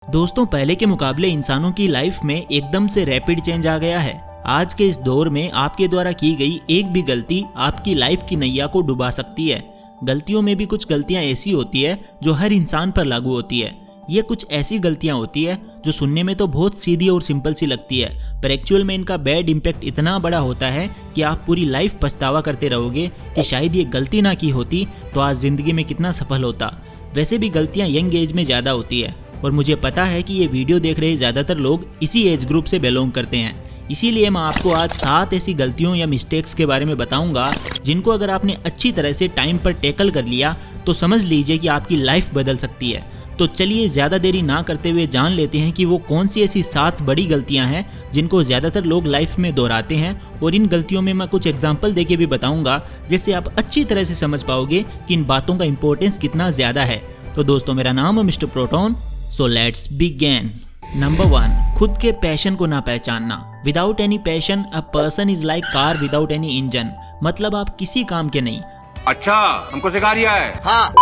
दोस्तों, पहले के मुकाबले इंसानों की लाइफ में एकदम से रैपिड चेंज आ गया है। आज के इस दौर में आपके द्वारा की गई एक भी गलती आपकी लाइफ की नैया को डुबा सकती है। गलतियों में भी कुछ गलतियां ऐसी होती है जो हर इंसान पर लागू होती है। ये कुछ ऐसी गलतियां होती है जो सुनने में तो बहुत सीधी और सिंपल सी लगती है, पर एक्चुअल में इनका बैड इम्पैक्ट इतना बड़ा होता है कि आप पूरी लाइफ पछतावा करते रहोगे कि शायद ये गलती ना की होती तो आज जिंदगी में कितना सफल होता। वैसे भी गलतियां यंग एज में ज़्यादा होती है और मुझे पता है कि ये वीडियो देख रहे ज़्यादातर लोग इसी एज ग्रुप से बिलोंग करते हैं। इसीलिए मैं आपको आज 7 ऐसी गलतियों या मिस्टेक्स के बारे में बताऊंगा जिनको अगर आपने अच्छी तरह से टाइम पर टैकल कर लिया तो समझ लीजिए कि आपकी लाइफ बदल सकती है। तो चलिए ज़्यादा देरी ना करते हुए जान लेते हैं कि वो कौन सी ऐसी 7 बड़ी गलतियां हैं जिनको ज़्यादातर लोग लाइफ में दोहराते हैं, और इन गलतियों में मैं कुछ एग्जाम्पल देके भी बताऊंगा जिससे आप अच्छी तरह से समझ पाओगे कि इन बातों का इंपॉर्टेंस कितना ज़्यादा है। तो दोस्तों, मेरा नाम है mister proton, so let's begin. Number 1, खुद के पैशन को ना पहचानना। Without any passion a person is like car without any engine. मतलब आप किसी काम के नहीं। अच्छा, हमको सिखा रिया है। हाँ।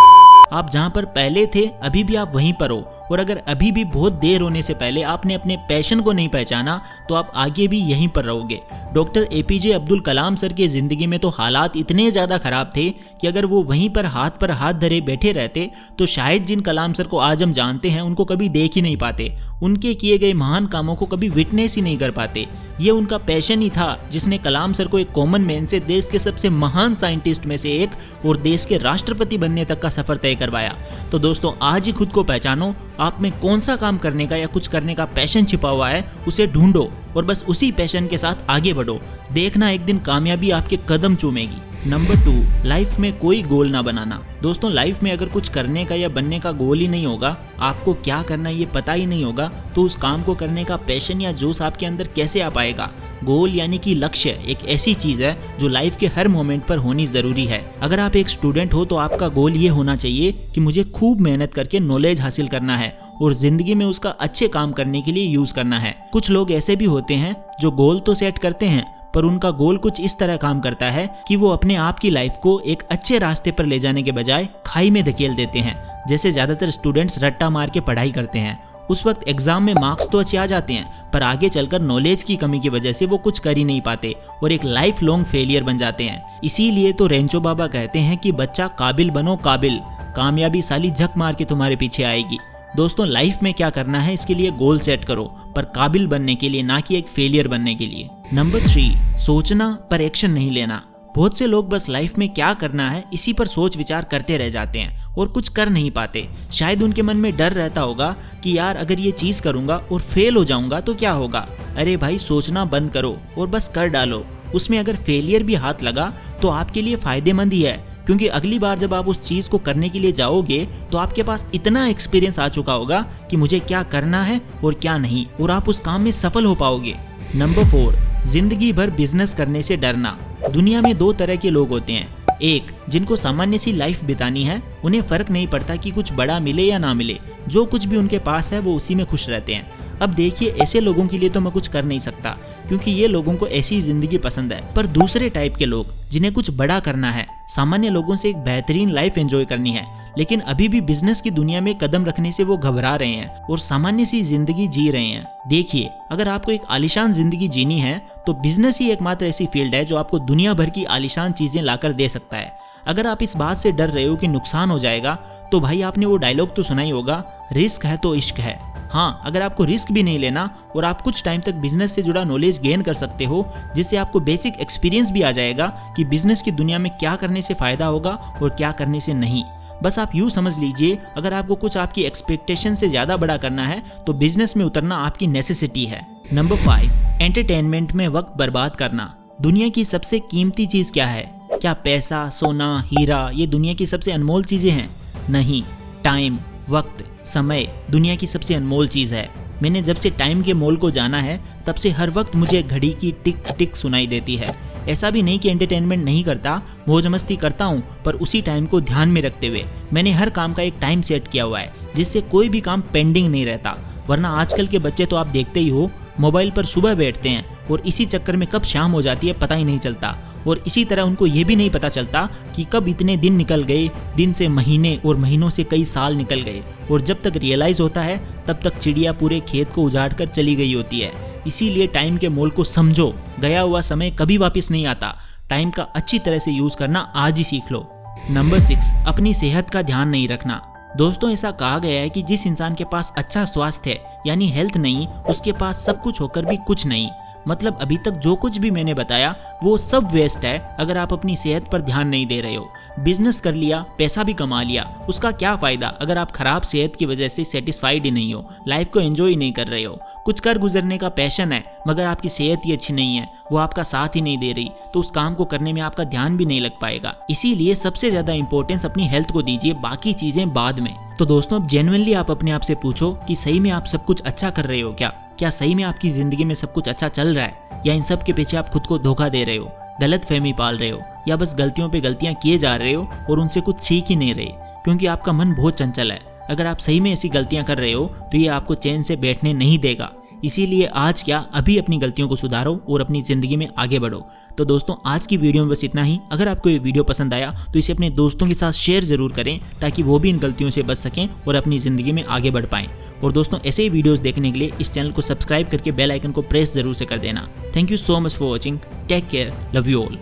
आप जहाँ पर पहले थे अभी भी आप वहीं पर हो, और अगर अभी भी बहुत देर होने से पहले आपने अपने पैशन को नहीं पहचाना तो आप आगे भी यहीं पर रहोगे। Doctor APJ Abdul Kalam sir की जिंदगी में तो हालात इतने ज़्यादा खराब थे कि अगर वो वहीं पर हाथ धरे बैठे रहते तो शायद जिन कलाम सर को आज हम जानते हैं उनको कभी देख ही नहीं पाते, उनके किए गए महान कामों को कभी विटनेस ही नहीं कर पाते। ये उनका पैशन ही था जिसने कलाम सर को एक कॉमन मैन से देश के सबसे महान साइंटिस्ट में से एक और देश के राष्ट्रपति बनने तक का सफर तय करवाया। तो दोस्तों, आज ही खुद को पहचानो। आप में कौन सा काम करने का या कुछ करने का पैशन छिपा हुआ है, उसे ढूंढो और बस उसी पैशन के साथ आगे बढ़ो। देखना एक दिन कामयाबी आपके कदम चूमेगी। नंबर 2, लाइफ में कोई गोल ना बनाना। दोस्तों, लाइफ में अगर कुछ करने का या बनने का गोल ही नहीं होगा, आपको क्या करना है ये पता ही नहीं होगा, तो उस काम को करने का पैशन या जोश आपके अंदर कैसे आ पाएगा। गोल यानी कि लक्ष्य एक ऐसी चीज है जो लाइफ के हर मोमेंट पर होनी जरूरी है। अगर आप एक स्टूडेंट हो तो आपका गोल ये होना चाहिए कि मुझे खूब मेहनत करके नॉलेज हासिल करना है और जिंदगी में उसका अच्छे काम करने के लिए यूज करना है। कुछ लोग ऐसे भी होते हैं जो गोल तो सेट करते हैं पर उनका गोल कुछ इस तरह काम करता है कि वो अपने आप की लाइफ को एक अच्छे रास्ते पर ले जाने के बजाय खाई में धकेल देते हैं। जैसे ज्यादातर स्टूडेंट्स रट्टा मार के पढ़ाई करते हैं, उस वक्त एग्जाम में मार्क्स तो अच्छे आ जाते हैं पर आगे चलकर नॉलेज की कमी की वजह से वो कुछ कर ही नहीं पाते और एक लाइफ लॉन्ग फेलियर बन जाते हैं। इसीलिए तो रेंचो बाबा कहते हैं कि बच्चा काबिल बनो काबिल, कामयाबी साली झक मार के तुम्हारे पीछे आएगी। दोस्तों, लाइफ में क्या करना है इसके लिए गोल सेट करो, पर काबिल बनने के लिए, ना कि एक फेलियर बनने के लिए। नंबर 3, सोचना पर एक्शन नहीं लेना। बहुत से लोग बस लाइफ में क्या करना है इसी पर सोच विचार करते रह जाते हैं और कुछ कर नहीं पाते। शायद उनके मन में डर रहता होगा कि यार अगर ये चीज करूंगा और फेल हो जाऊंगा तो क्या होगा। अरे भाई, सोचना बंद करो और बस कर डालो। उसमें अगर फेलियर भी हाथ लगा तो आपके लिए फायदेमंद ही है, क्योंकि अगली बार जब आप उस चीज को करने के लिए जाओगे तो आपके पास इतना एक्सपीरियंस आ चुका होगा कि मुझे क्या करना है और क्या नहीं, और आप उस काम में सफल हो पाओगे। नंबर 4, जिंदगी भर बिजनेस करने से डरना। दुनिया में 2 तरह के लोग होते हैं। एक, जिनको सामान्य सी लाइफ बितानी है, उन्हें फर्क नहीं पड़ता कि कुछ बड़ा मिले या ना मिले, जो कुछ भी उनके पास है वो उसी में खुश रहते हैं। अब देखिए, ऐसे लोगों के लिए तो मैं कुछ कर नहीं सकता क्योंकि ये लोगों को ऐसी जिंदगी पसंद है। पर दूसरे टाइप के लोग जिन्हें कुछ बड़ा करना है, सामान्य लोगों से एक बेहतरीन लाइफ एंजॉय करनी है, लेकिन अभी भी बिजनेस की दुनिया में कदम रखने से वो घबरा रहे हैं और सामान्य सी जिंदगी जी रहे हैं। देखिए, अगर आपको एक आलीशान जिंदगी जीनी है तो बिजनेस ही एकमात्र ऐसी फील्ड है जो आपको दुनिया भर की आलीशान चीजें लाकर दे सकता है। अगर आप इस बात से डर रहे हो कि नुकसान हो जाएगा तो भाई आपने वो डायलॉग तो सुना ही होगा, रिस्क है तो इश्क है। हाँ, अगर आपको रिस्क भी नहीं लेना और आप कुछ टाइम तक बिजनेस से जुड़ा नॉलेज गेन कर सकते हो जिससे आपको बेसिक एक्सपीरियंस भी आ जाएगा कि बिजनेस की दुनिया में क्या करने से फायदा होगा और क्या करने से नहीं। बस आप यूँ समझ लीजिए, अगर आपको कुछ आपकी एक्सपेक्टेशन से ज़्यादा बड़ा करना है तो बिजनेस में उतरना आपकी नेसेसिटी है। नंबर 5, एंटरटेनमेंट में वक्त बर्बाद करना। दुनिया की सबसे कीमती चीज़ क्या है? क्या पैसा, सोना, हीरा ये दुनिया की सबसे अनमोल चीज़ें हैं? नहीं, टाइम, वक्त, समय दुनिया की सबसे अनमोल चीज़ है। मैंने जब से टाइम के मोल को जाना है तब से हर वक्त मुझे घड़ी की टिक टिक सुनाई देती है। ऐसा भी नहीं कि एंटरटेनमेंट नहीं करता, मौज मस्ती करता हूँ, पर उसी टाइम को ध्यान में रखते हुए मैंने हर काम का एक टाइम सेट किया हुआ है जिससे कोई भी काम पेंडिंग नहीं रहता। वरना आजकल के बच्चे तो आप देखते ही हो, मोबाइल पर सुबह बैठते हैं और इसी चक्कर में कब शाम हो जाती है पता ही नहीं चलता। और इसी तरह उनको ये भी नहीं पता चलता कि कब इतने दिन निकल गए, दिन से महीने और महीनों से कई साल निकल गए। और जब तक रियलाइज होता है तब तक चिड़िया पूरे खेत को उजाड़ कर चली गई होती है। इसीलिए टाइम के मोल को समझो, गया हुआ समय कभी वापस नहीं आता। टाइम का अच्छी तरह से यूज करना आज ही सीख लो। नंबर 6, अपनी सेहत का ध्यान नहीं रखना। दोस्तों, ऐसा कहा गया है कि जिस इंसान के पास अच्छा स्वास्थ्य है यानी हेल्थ नहीं, उसके पास सब कुछ होकर भी कुछ नहीं। मतलब अभी तक जो कुछ भी मैंने बताया वो सब वेस्ट है अगर आप अपनी सेहत पर ध्यान नहीं दे रहे हो। बिजनेस कर लिया, पैसा भी कमा लिया, उसका क्या फायदा अगर आप खराब सेहत की वजह से सेटिस्फाइड ही नहीं हो, लाइफ को एंजॉय नहीं कर रहे हो। कुछ कर गुजरने का पैशन है मगर आपकी सेहत ही अच्छी नहीं है, वो आपका साथ ही नहीं दे रही, तो उस काम को करने में आपका ध्यान भी नहीं लग पाएगा। इसीलिए सबसे ज्यादा इंपॉर्टेंस अपनी हेल्थ को दीजिए, बाकी चीजें बाद में। तो दोस्तों, अब जेन्युइनली आप अपने आप से पूछो कि सही में आप सब कुछ अच्छा कर रहे हो क्या सही में आपकी जिंदगी में सब कुछ अच्छा चल रहा है, या इन सब के पीछे आप खुद को धोखा दे रहे हो, गलत फहमी पाल रहे हो, या बस गलतियों पे गलतियां किए जा रहे हो और उनसे कुछ सीख ही नहीं रहे। क्योंकि आपका मन बहुत चंचल है। अगर आप सही में ऐसी गलतियां कर रहे हो तो ये आपको चैन से बैठने नहीं देगा। इसीलिए आज क्या अभी अपनी गलतियों को सुधारो और अपनी जिंदगी में आगे बढ़ो। तो दोस्तों, आज की वीडियो में बस इतना ही। अगर आपको ये वीडियो पसंद आया तो इसे अपने दोस्तों के साथ शेयर जरूर करें ताकि वो भी इन गलतियों से बच सकें और अपनी जिंदगी में आगे बढ़ पाएं। और दोस्तों, ऐसे ही वीडियोस देखने के लिए इस चैनल को सब्सक्राइब करके बेल आइकन को प्रेस जरूर से कर देना। Thank you so much for watching. Take care, love you all.